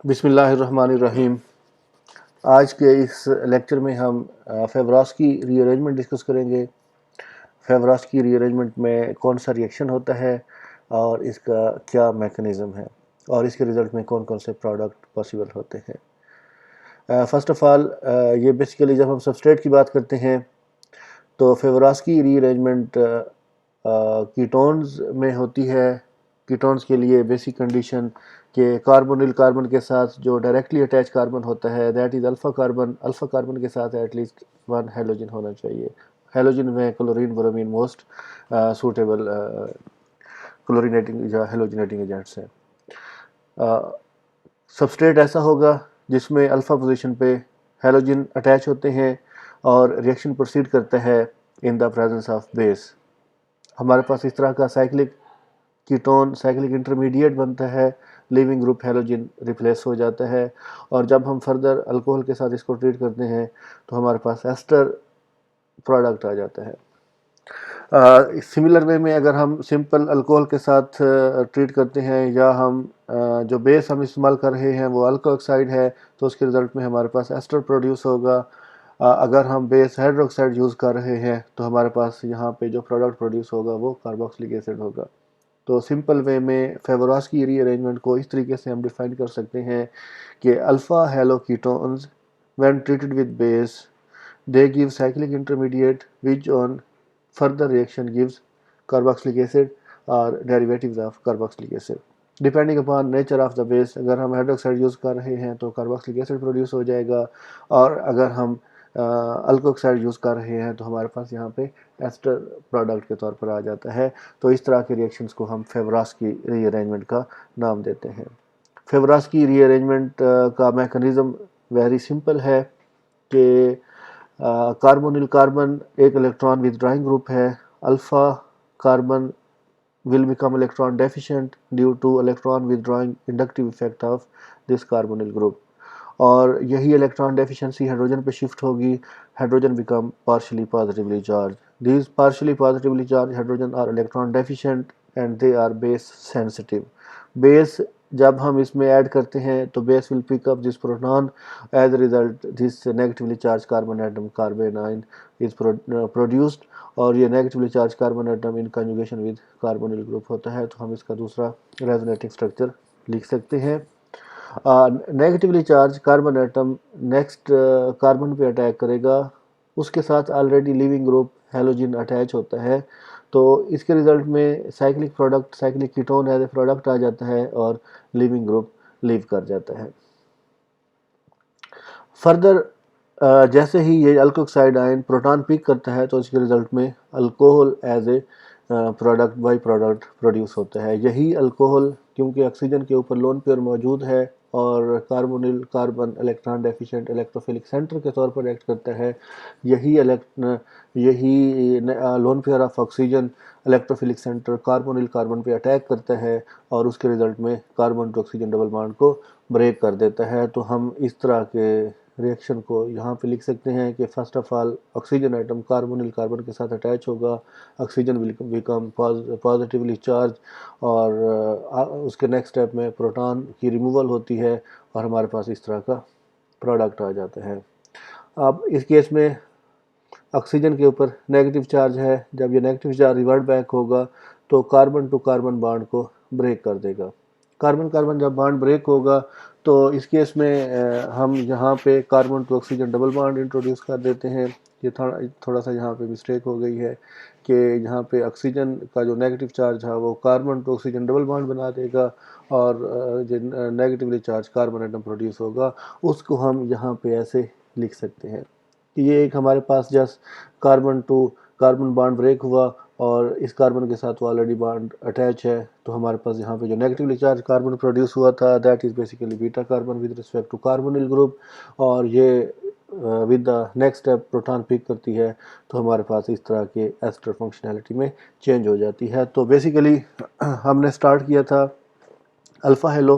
بسم اللہ الرحمن الرحیم۔ آج کے اس لیکچر میں ہم فیوراس کی ری ارینجمنٹ ڈسکس کریں گے۔ فیوراس کی ری ارینجمنٹ میں کون سا ریئیکشن ہوتا ہے اور اس کا کیا میکنزم ہے اور اس کے رزلٹ میں کون کون سے پروڈکٹ پاسبل ہوتے ہیں۔ فرسٹ آف آل یہ بیسیکلی جب ہم سبسٹریٹ کی بات کرتے ہیں تو فیوراس کی ری ارینجمنٹ کیٹونز میں ہوتی ہے۔ کیٹونز کے لیے بیسک کنڈیشن کہ کاربونل کاربن کے ساتھ جو ڈائریکٹلی اٹیچ کاربن ہوتا ہے that is alpha carbon, alpha carbon کے ساتھ ایٹ لیسٹ 1 ہیلوجن ہونا چاہیے۔ ہیلوجن میں کلورین برومین موسٹ سوٹیبل کلورینیٹنگ یا ہیلوجنیٹنگ ایجنٹس ہیں۔ سبسٹریٹ ایسا ہوگا جس میں الفا پوزیشن پہ ہیلوجن اٹیچ ہوتے ہیں اور ریئیکشن پروسیڈ کرتا ہے ان دا پریزنس آف بیس۔ ہمارے پاس اس طرح کا سائیکلک کیٹون سائیکلک انٹرمیڈیٹ بنتا ہے، لیونگ گروپ ہیلوجن ریپلیس ہو جاتا ہے، اور جب ہم فردر الکوہل کے ساتھ اس کو ٹریٹ کرتے ہیں تو ہمارے پاس ایسٹر پروڈکٹ آ جاتا ہے۔ سملر وے میں اگر ہم سمپل الکوہل کے ساتھ ٹریٹ کرتے ہیں یا ہم جو بیس ہم استعمال کر رہے ہیں وہ الکو آکسائڈ ہے تو اس کے رزلٹ میں ہمارے پاس ایسٹر پروڈیوس ہوگا۔ اگر ہم بیس ہائیڈروکسائڈ یوز کر رہے ہیں تو ہمارے پاس یہاں پہ جو پروڈکٹ پروڈیوس ہوگا وہ کاربوکسلک ایسڈ ہوگا۔ تو سمپل وے میں فیوراس کی ری ارینجمنٹ کو اس طریقے سے ہم ڈیفائن کر سکتے ہیں کہ alpha hello ketones when treated with base they give cyclic intermediate which on further reaction gives carboxylic acid or derivatives of carboxylic acid depending upon nature of the base۔ اگر ہم ہائیڈروکسائڈ یوز کر رہے ہیں تو کاربوکسلک acid produce ہو جائے گا، اور اگر ہم الکوکسائڈ یوز کر رہے ہیں تو ہمارے پاس یہاں پہ ایسٹر پروڈکٹ کے طور پر آ جاتا ہے۔ تو اس طرح کے ریئیکشنز کو ہم فیوراس کی ری ارینجمنٹ کا نام دیتے ہیں۔ فیوراس کی ری ارینجمنٹ کا میکنزم ویری سمپل ہے کہ کاربونل کاربن ایک الیکٹران ودرائنگ گروپ ہے۔ Alpha carbon will become electron deficient due to electron withdrawing inductive effect of this carbonyl group، اور یہی electron deficiency ہائیڈروجن پہ شفٹ ہوگی۔ Hydrogen become partially positively charged. These partially positively charged hydrogen are electron deficient and they are base sensitive. Base جب ہم اس میں add کرتے ہیں تو base will pick up this proton. As a result this negatively charged carbon atom carbanion is produced، اور یہ negatively charge carbon atom in conjugation with carbonyl group ہوتا ہے، تو ہم اس کا دوسرا ریزونیٹنگ اسٹرکچر لکھ سکتے ہیں۔ Negatively charge carbon atom next carbon پہ اٹیک کرے گا، اس کے ساتھ already leaving group halogen attach ہوتا ہے، تو اس کے رزلٹ میں cyclic product cyclic ketone as a product آ جاتا ہے اور لیونگ گروپ لیو کر جاتا ہے۔ فردر جیسے ہی یہ الکوکسائڈ آئن پروٹان پک کرتا ہے تو اس کے رزلٹ میں alcohol as a product by product produce ہوتا ہے۔ یہی الکوہل کیونکہ آکسیجن کے اوپر لون پیئر موجود ہے اور carbonyl carbon electron deficient electrophilic center کے طور پر ایکٹ کرتا ہے، یہی lone pair of oxygen electrophilic center carbonyl carbon پہ اٹیک کرتا ہے اور اس کے رزلٹ میں carbon to oxygen double bond کو بریک کر دیتا ہے۔ تو ہم اس طرح کے ریئیکشن کو یہاں پہ لکھ سکتے ہیں کہ first of all oxygen atom carbonyl carbon کے ساتھ اٹیچ ہوگا، oxygen will become positively charge, اور اس کے نیکسٹ اسٹیپ میں پروٹان کی ریموول ہوتی ہے اور ہمارے پاس اس طرح کا پروڈکٹ آ جاتا ہے۔ اب اس کیس میں آکسیجن کے اوپر نیگیٹو چارج ہے، جب یہ نیگیٹو چارج ریورٹ بیک ہوگا تو کاربن ٹو کاربن بانڈ کو بریک کر دے گا۔ کاربن کاربن جب بانڈ بریک ہوگا تو اس کیس میں ہم یہاں پہ carbon to oxygen double bond introduce کر دیتے ہیں۔ یہ تھوڑا سا یہاں پہ مسٹیک ہو گئی ہے کہ یہاں پہ آکسیجن کا جو نیگیٹو چارج ہے وہ carbon to oxygen double bond بنا دے گا، اور جو negatively charge carbon atom produce ہوگا اس کو ہم یہاں پہ ایسے لکھ سکتے ہیں کہ یہ ایک ہمارے پاس just carbon to carbon bond break ہوا اور اس کاربن کے ساتھ وہ آلریڈی بانڈ اٹیچ ہے، تو ہمارے پاس یہاں پہ جو نیگیٹیولی چارج کاربن پروڈیوس ہوا تھا that is basically beta carbon with respect to carbonyl group, اور یہ with the next step proton pick کرتی ہے تو ہمارے پاس اس طرح کے ایسٹر فنکشنالٹی میں چینج ہو جاتی ہے۔ تو بیسیکلی ہم نے سٹارٹ کیا تھا الفا ہیلو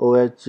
OH